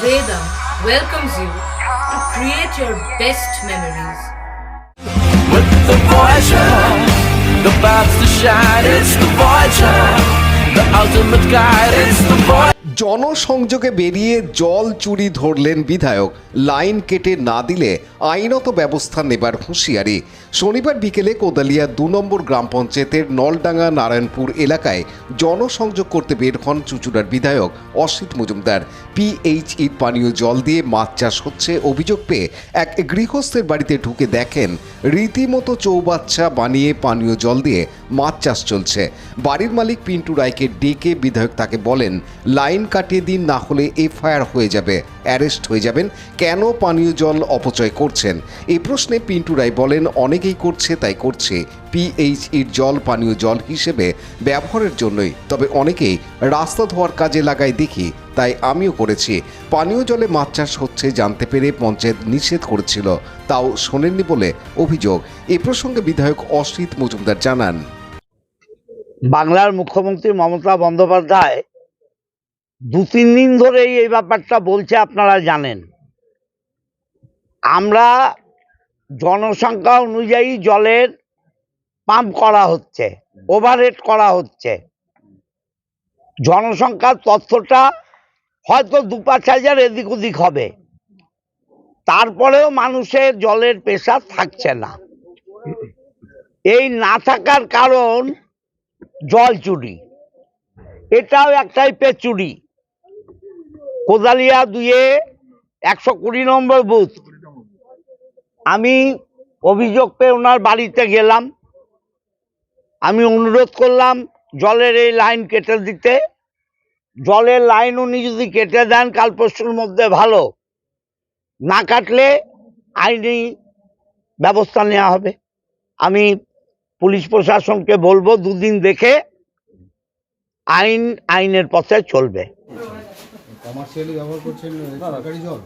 Vedam welcomes you to create your best memories. With the Voyager, the paths to shine, it's the Voyager, the ultimate guide, it's the Voyager. জনসংযোগে বেরিয়ে জল চুরি ধরলেন বিধায়ক, line কেটে না দিলে আইনত ব্যবস্থা নেবার হুঁশিয়ারি। শনিবার বিকেলে কোদালিয়া ২ নম্বর গ্রাম পঞ্চায়েতের নলডাঙ্গা নারায়ণপুর এলাকায় জনসংযোগ করতে বের হন চুঁচুড়ার বিধায়ক অসিত মজুমদার। পিএইচইর পানীয় জল দিয়ে মাছ চাষ হচ্ছে অভিযোগ পেয়ে এক গৃহস্থের বাড়িতে ঢুকে দেখেন রীতিমতো চৌবাচ্চা বানিয়ে পানীয় জল দিয়ে মাছ চাষ চলছে। বাড়ির মালিক পিন্টু রায়কে ডেকে বিধায়ক তাকে বলেন, লাইন কাটিয়ে দিন, না হলে এফআইআর হয়ে যাবে, অ্যারেস্ট হয়ে যাবেন। কেন পানীয় জল অপচয় করছেন? এই প্রশ্নে পিন্টু রায় বলেন, অনেকেই করছে তাই করছে। পিএইচইর জল পানীয় জল হিসেবে ব্যবহারের জন্যই, তবে অনেকেই রাস্তা ধোয়ার কাজে লাগায় দেখি, তাই আমিও করেছি। পানীয় জলে মাছ চাষ হচ্ছে জানতে পেরে পঞ্চায়েত নিষেধ করেছিল, তাও শোনেননি বলে অভিযোগ। এ প্রসঙ্গে বিধায়ক অসিত মজুমদার জানান, বাংলার মুখ্যমন্ত্রী মমতা বন্দ্যোপাধ্যায় ২-৩ দিন ধরেই এই ব্যাপারটা বলছে, আপনারা জানেন। আমরা জনসংখ্যা অনুযায়ী জলের পাম্প করা হচ্ছে, ওভারহেড করা হচ্ছে। জনসংখ্যার তথ্যটা হয়তো ২-৫ হাজার এদিক ওদিক হবে, তারপরেও মানুষের জলের প্রেসার থাকছে না। এই না থাকার কারণ জল চুরি, এটাও এক টাইপের চুরি। কোদালিয়া ২-এ ১২০ নম্বর বুথ, আমি অভিযোগ পেয়ে ওনার বাড়িতে গেলাম। আমি অনুরোধ করলাম জলের এই লাইন কেটে দিতে। জলের লাইন উনি যদি কেটে দেন কাল পরশুর মধ্যে ভালো, না কাটলে আইনি ব্যবস্থা নেওয়া হবে। আমি পুলিশ প্রশাসনকে বলবো ২ দিন দেখে আইনের পথে চলবে। কমার্শিয়ালি ব্যবহার করছেন সরকারি জল?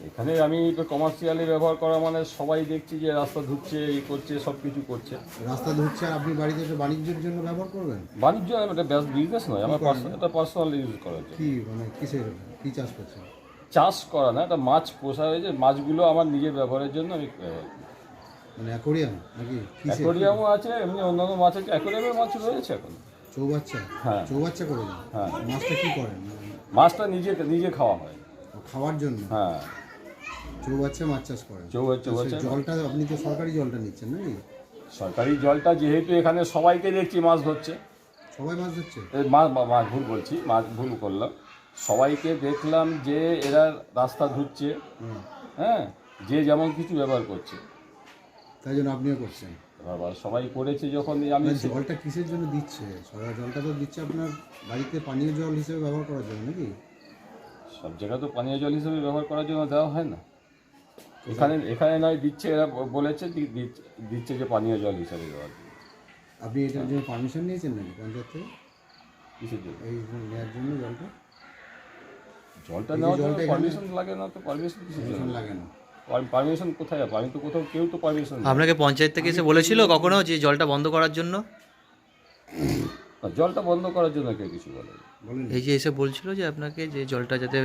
এখানে আমি তো কমার্শিয়ালি ব্যবহার করা মানে সবাই দেখছি যে রাস্তা ধুচ্ছে, এই করছে, সব কিছু করছে। রাস্তা ধুচ্ছে আর আপনি বাড়িতে এসে বাণিজ্যের জন্য ব্যবহার করবেন? বাণিজ্য এটা বিজনেস নয়, আমার এটা পার্সোনাল ইউজ করার জন্য। কি মানে কিসের, কি চাষ করছেন? চাষ করা না, এটা মাছ পোষা হয়েছে। মাছগুলো আমার নিজের ব্যবহারের জন্য আমি মানে অ্যাকোরিয়াম নাকি? অ্যাকোরিয়ামও আছে, এমনি অন্যান্য মাছ আছে। অ্যাকোরিয়ামের মাছ রয়েছে এখন। চৌবাচ্চা? হ্যাঁ, চৌবাচ্চা করে দেন? হ্যাঁ। মাছটা কি করেন? মাছটা নিজে খাওয়া হয়, খাওয়ার জন্য? হ্যাঁ। চৌবাচ্চা মাছ চাষ করেন? চৌবাচ্চা। জলটা আপনি তো সরকারি জলটা নিচ্ছেন নাকি? সরকারি জলটা যেহেতু এখানে সবাইকে দেখছি মাছ ধরছে, সবাই মাছ ধরছে? মাছ ভুল বলছি, মাছ ভুল করলাম। সবাইকে দেখলাম যে এরা রাস্তা ধুচ্ছে, হ্যাঁ, যে যেমন কিছু ব্যবহার করছে, তাই জন্য আপনিও করছেন? সবাই করেছে যখন। আমি জলটা কিসের জন্য দিচ্ছে? জলটা তো দিচ্ছে আপনার বাড়িতে পানীয় জল হিসেবে ব্যবহার করার জন্য নাকি? সব জায়গায় তো পানীয় জল হিসেবে ব্যবহার করার জন্য দেওয়া হয় না। এখানে নয় দিচ্ছে, এরা বলেছে দিচ্ছে যে পানীয় জল হিসেবে দেওয়ার জন্য। আপনি এটার জন্য পারমিশন নিয়েছেন নাকি পঞ্চায়েত থেকে? কিসের জন্য? এই নেওয়ার জন্য জলটা নেওয়ার জন্য পারমিশন লাগে না তো। পারমিশন লাগে না? পারমিশন কোথায়? আমি তো কোথাও কেউ তো পারমিশন। আপনাকে পঞ্চায়েত থেকে এসে বলেছিল কখনো যে জলটা বন্ধ করার জন্য? জলটা বন্ধ করার জন্য কেউ কিছু বলে? এই যে এসে বলছিল যে আপনাকে যে জলটা যাতে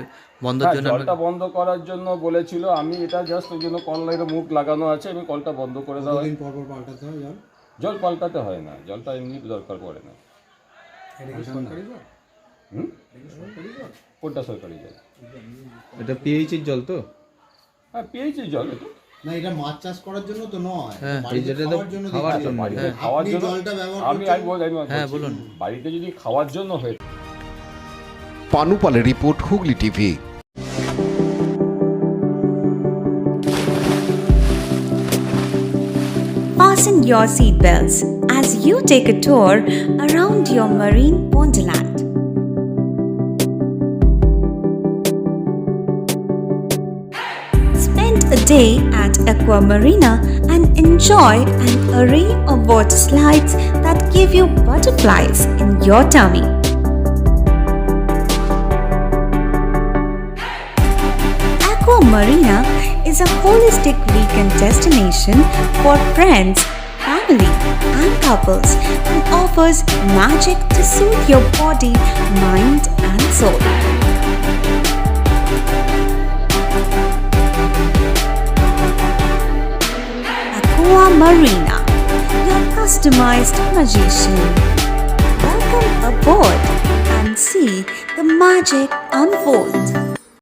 বন্ধের জন্য, জলটা বন্ধ করার জন্য বলেছিল। আমি এটা জাস্ট ওই জন্য কল লাইনে মুখ লাগানো আছে, আমি কলটা বন্ধ করে দেওয়া। দিন পর পর পাল্টাতে হয় জল? জল পাল্টাতে হয় না, জলটা এমনি দরকার পড়ে না। কোনটা সরকারি জল? এটা পিএইচের জল তো? হ্যাঁ, পিএইচের জল এটা। না, এটা মাছ চাষ করার জন্য তো নয়, খাওয়ার জন্য। খাওয়ার জন্য জলটা ব্যবহার আমি বলুন। বাড়িতে যদি খাওয়ার জন্য হয়। পানুপালের report, Hooghly TV. Fasten your seatbelts as you take a tour around your marine wonderland. Spend a day at Aqua Marina and enjoy an array of water slides that give you butterflies in your tummy. Aqua Marina is a holistic weekend destination for friends, family, and couples and offers magic to soothe your body, mind, and soul. Marina, your customized magician. Welcome aboard and see the magic unfold.